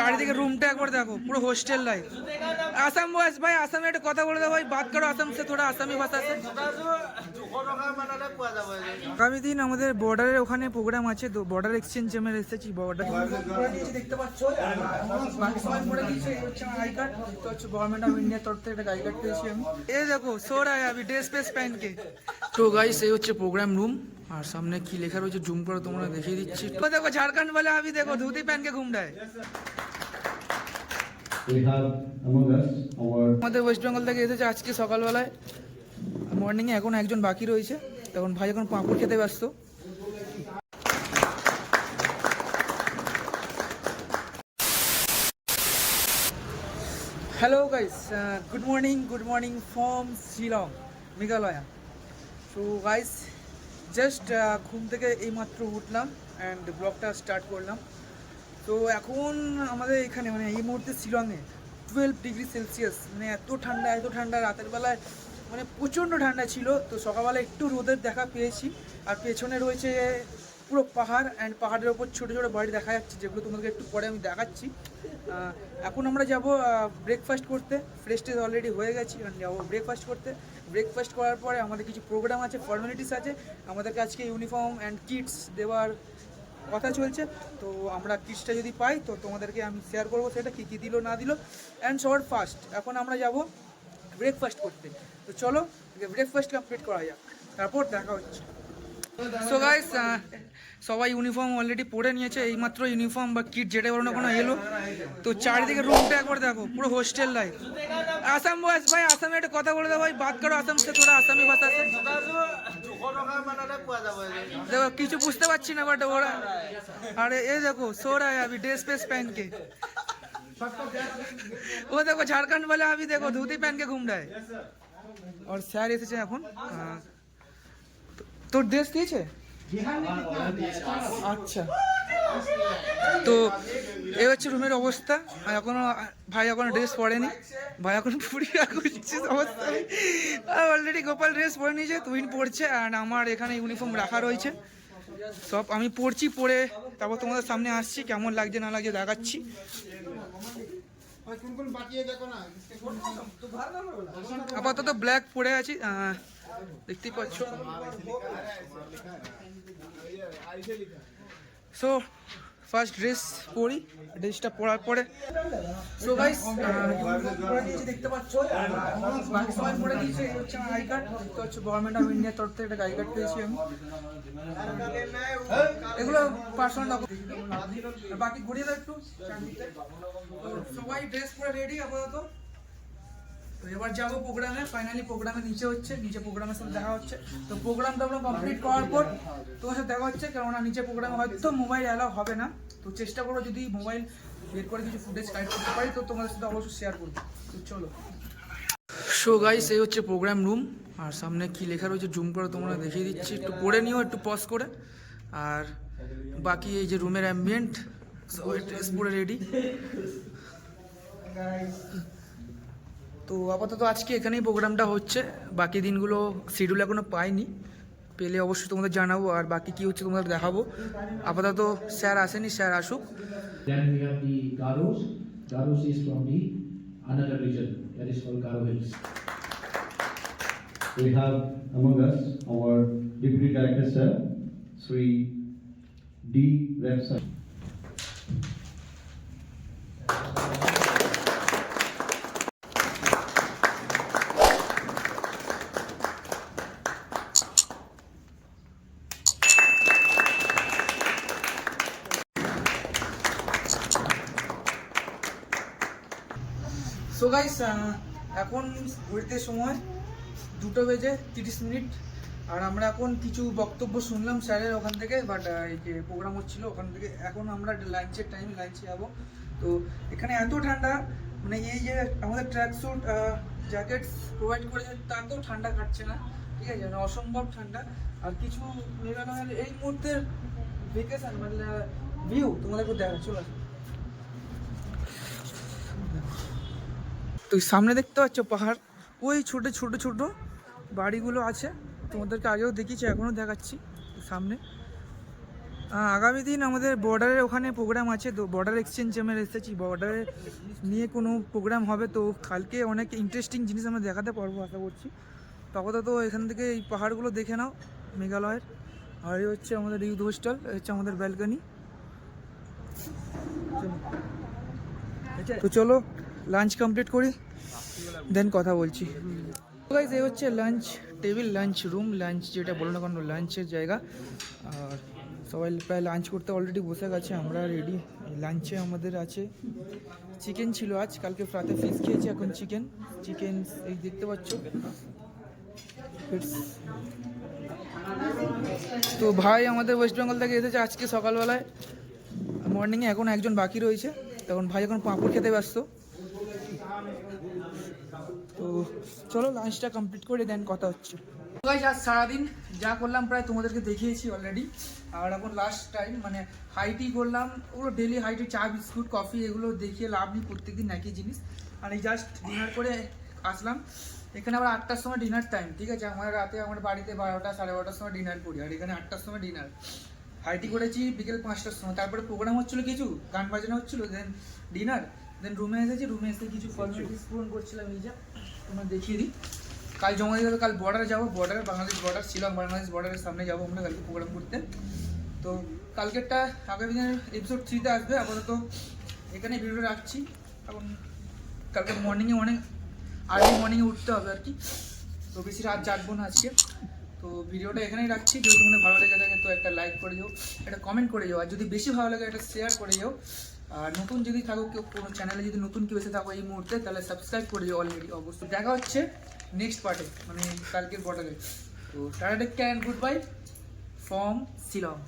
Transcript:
চারিদিকে রুমটা একবার দেখো, পুরো হোস্টেল লাইফ। আসাম বয়স ভাই, আসামে একটা কথা বলে দাও ভাই, বাত করো আসাম সে, থোড়া আসামি ভাষা সে। আগামী দিন আমাদের বর্ডারের ওখানে প্রোগ্রাম আছে, তো বর্ডার এক্সচেঞ্জ আমি এসেছি। বর্ডার দেখতে পাচ্ছ, বাকি সবাই পড়ে দিয়েছে। এই হচ্ছে আমার আই কার্ড, তো হচ্ছে গভর্নমেন্ট অফ ইন্ডিয়ার তরফ থেকে একটা আই কার্ড পেয়েছি আমি। এই দেখো সো রা আমি ড্রেস পেস প্যান্ট কে। তো গাইস এই হচ্ছে প্রোগ্রাম রুম, আর সামনে কি লেখা রয়েছে জুম করে তোমরা দেখিয়ে দিচ্ছি। তো দেখো ঝাড়খণ্ড বলে আমি দেখো ধুতি প্যান্ট কে ঘুম দেয়। আমাদের ওয়েস্ট বেঙ্গল থেকে এসেছে আজকে সকালবেলায় মর্নিংয়ে, এখন একজন বাকি রয়েছে। তখন ভাই এখন পাঁপড় খেতে ব্যস্ত। Hello guys, good morning from Shillong, Meghalaya. So guys just ঘুম থেকে এইমাত্র উঠলাম অ্যান্ড ব্লগটা স্টার্ট করলাম। তো এখন আমাদের এখানে মানে এই মুহূর্তে শিলংয়ে 12 ডিগ্রি সেলসিয়াস, মানে এত ঠান্ডা। রাতের বেলায় মানে প্রচণ্ড ঠান্ডা ছিল। তো সকালবেলা একটু রোদের দেখা পেয়েছি, আর পেছনে রয়েছে পুরো পাহাড়, অ্যান্ড পাহাড়ের ওপর ছোটো ছোটো বাড়ি দেখা যাচ্ছে, যেগুলো তোমাদেরকে একটু পরে আমি দেখাচ্ছি। এখন আমরা যাব ব্রেকফাস্ট করতে। ফ্রেশ ট্রেশ অলরেডি হয়ে গেছি, যাবো ব্রেকফাস্ট করতে। ব্রেকফাস্ট করার পরে আমাদের কিছু প্রোগ্রাম আছে, ফর্মালিটিস আছে। আমাদেরকে আজকে ইউনিফর্ম অ্যান্ড কিটস দেওয়ার কথা চলছে। তো আমরা কিটসটা যদি পাই তো তোমাদেরকে আমি শেয়ার করবো সেটা কী কী দিল না দিল। অ্যান্ড সবার ফার্স্ট এখন আমরা যাব ব্রেকফাস্ট করতে। তো চলো ব্রেকফাস্ট কমপ্লিট করা যাক, তারপর দেখা হচ্ছে। সো গাইস সবাই ইউনিফর্ম অলরেডি পরে নিয়েছে, এইমাত্র ইউনিফর্ম বা কিট যেটা বলো না কোনো এলো। তো চারিদিকে রুমটা একবার দেখো, পুরো হোস্টেল লাইফ। আসাম বয়স ভাই, আসামে একটা কথা বলে দাও ভাই, বাত করো আসাম সে, থোড়া আসামি ভাষা সে। দেখো কিছু বুঝতে পারছি না বাট ওরা, আরে এই দেখো সো রা আমি ড্রেস পেস প্যান্ট কে। ও দেখো ঝাড়খণ্ড বলে আমি দেখো ধুতি প্যান্ট কে ঘুম দেয়। আর স্যার এসেছে এখন। তোর ড্রেস দিয়েছে? আচ্ছা, তো এই হচ্ছে রুমের অবস্থা। এখনো ভাই এখনো ড্রেস পরেনি, ভাই এখন পুরিয়া করছে অবস্থা। অলরেডি গোপাল ড্রেস পরে নিয়েছে, তুহিন পড়ছে, আর আমার এখানে ইউনিফর্ম রাখা রয়েছে। সব আমি পড়ছি, পরে তারপর তোমাদের সামনে আসছি, কেমন লাগছে না লাগছে দেখাচ্ছি। আপাতত ব্ল্যাক পরে আছি, দেখতেই পাচ্ছ। সো ফার্স্ট ড্রেস পরি, ড্রেসটা পরার পরে সো গাইস পরে নিয়েছি দেখতে পাচ্ছ, বাকি সবাই পরে দিয়েছে। এই হচ্ছে আমার আই কার্ড, তো হচ্ছে গভর্নমেন্ট অফ ইন্ডিয়ার তরফ থেকে একটা আই কার্ড পেয়েছি আমি। এগুলো পার্সোনাল ডকুমেন্ট, বাকি ঘুরিয়ে দাও একটু। সবাই ড্রেস পরে রেডি আপাতত। তো এবার যাবো প্রোগ্রামে, ফাইনালি প্রোগ্রামে নিচে হচ্ছে, নিচে প্রোগ্রামের সাথে দেখা হচ্ছে। তো প্রোগ্রামটা আমরা কমপ্লিট করার পর তোমার সাথে দেখা হচ্ছে, কেননা নিচে প্রোগ্রামে হয়তো মোবাইল অ্যালাউ হবে না। তো চেষ্টা করবো যদি মোবাইল বের করে কিছু ফুটেজ কালেক্ট করতে পারি তো তোমাদের সাথে অবশ্যই শেয়ার করবো। তো চলো। সো গাইস এই হচ্ছে প্রোগ্রাম রুম, আর সামনে কি লেখা রয়েছে জুম করে তোমরা দেখিয়ে দিচ্ছি, একটু পড়ে নিও একটু পজ করে। আর বাকি এই যে রুমের অ্যাম্বিয়েন্ট, সবাই ড্রেস পরে রেডি। তো আপাতত আজকে এখানেই প্রোগ্রামটা হচ্ছে, বাকি দিনগুলো শিডিউল এখনো পাইনি, পেলে অবশ্যই তোমাদের জানাবো, আর বাকি কি হচ্ছে তোমাদের দেখাবো। আপাতত স্যার আসেনি, স্যার আসুক। We have among us our Deputy Director Sir, Sri D. Rev Sir. So guys এখন ঘুরতে সময় 2:30, আর আমরা এখন কিছু বক্তব্য শুনলাম স্যারের ওখান থেকে, বাট এই যে প্রোগ্রাম হচ্ছিলো ওখান থেকে। এখন আমরা লাঞ্চের টাইম, লাঞ্চে যাবো। তো এখানে এত ঠান্ডা, মানে এই যে আমাদের ট্র্যাক স্যুট জ্যাকেটস প্রোভাইড করেছে তাতেও ঠান্ডা কাটছে না, ঠিক আছে, মানে অসম্ভব ঠান্ডা। আর কিছু মেঘালয়ের এই মুহূর্তের ভেকেশন মানে ভিউ তোমাদেরকে দেখা চলে আসে। তো সামনে দেখতে পাচ্ছ পাহাড়, ওই ছোট ছোট ছোট বাড়িগুলো আছে, তোমাদেরকে আগেও দেখিয়েছি এখনও দেখাচ্ছি সামনে। আগামী দিন আমাদের বর্ডারের ওখানে প্রোগ্রাম আছে, তো বর্ডার এক্সচেঞ্জ আমরা এসেছি, বর্ডারে নিয়ে কোনো প্রোগ্রাম হবে, তো কালকে অনেক ইন্টারেস্টিং জিনিস আমরা দেখাতে পারবো আশা করছি। তো আপাতত এখান থেকে এই পাহাড়গুলো দেখে নাও মেঘালয়ের। আর এই হচ্ছে আমাদের ইউথ হোস্টেল, হচ্ছে আমাদের ব্যালকনি। তো চলো লাঞ্চ কমপ্লিট করি, দেন কথা বলছি। গাইস এই হচ্ছে lunch table, lunch room, lunch যেটা বলো না কোনো লাঞ্চের জায়গা। আর সবাই প্রায় লাঞ্চ করতে অলরেডি বসে গেছে, আমরা রেডি। লাঞ্চে আমাদের আছে চিকেন ছিল আজ, কালকে রাতে ফিশ খেয়েছি, এখন চিকেন এই দেখতে পাচ্ছ। তো ভাই আমাদের ওয়েস্ট বেঙ্গল থেকে এসেছে আজকে সকালবেলায় মর্নিংয়ে, এখন একজন বাকি রয়েছে, তখন ভাই এখন পাঁপড় খেতে ব্যস্ত। তো চলো লাঞ্চটা কমপ্লিট করে দেন কথা হচ্ছে। গাইস আজ সারাদিন যা করলাম প্রায় তোমাদেরকে দেখিয়েছি অলরেডি। আর এখন লাস্ট টাইম মানে হাইটি করলাম, ওগুলো ডেলি হাইটি চা বিস্কুট কফি এগুলো দেখিয়ে লাভ নেই, প্রত্যেকদিন একই জিনিস। আর এই জাস্ট ডিনার করে আসলাম, এখানে আবার 8টার সময় ডিনার টাইম, ঠিক আছে। আমার রাতে আমার বাড়িতে 12টা 12:30টার সময় ডিনার করি, আর এখানে 8টার সময় ডিনার। হাইটি করেছি বিকেল 5টার সময়, তারপরে প্রোগ্রাম হচ্ছিলো, কিছু গান বাজানো হচ্ছিলো, দেন ডিনার, দেন রুমে এসেছি, রুমে এসে কিছু ফর্মালিটিস পূরণ করছিলাম। এই যে তোমরা দেখিয়ে দিই, কাল জমা দিতে হবে, কাল বর্ডারে যাবো, বর্ডারে বাংলাদেশ বর্ডার ছিলাম, বাংলাদেশ বর্ডারের সামনে যাবো আমরা কালকে প্রোগ্রাম করতে। তো কালকেরটা আগামী দিনের এপিসোড 3তে আসবে। আপাতত এখানে ভিডিওটা রাখছি, এখন কালকে মর্নিংয়ে অনেক আর্লি মর্নিংয়ে উঠতে হবে আর কি, তো বেশি রাত জাগবো না আজকে। তো ভিডিওটা এখানেই রাখছি, যদি তোমাদের ভালো লেগে থাকে তো একটা লাইক করে যাও, একটা কমেন্ট করে যাও, আর যদি বেশি ভালো লাগে একটা শেয়ার করে যাও। আর নতুন যদি থাকো কেউ, কোনো চ্যানেলে যদি নতুন কেউ এসে থাকো এই মুহূর্তে, তাহলে সাবস্ক্রাইব করে যাও অলরেডি অবশ্যই। দেখা হচ্ছে নেক্সট পার্টে, মানে কালকের বর্ডারে। তো tata, take care and good bye from Shillong.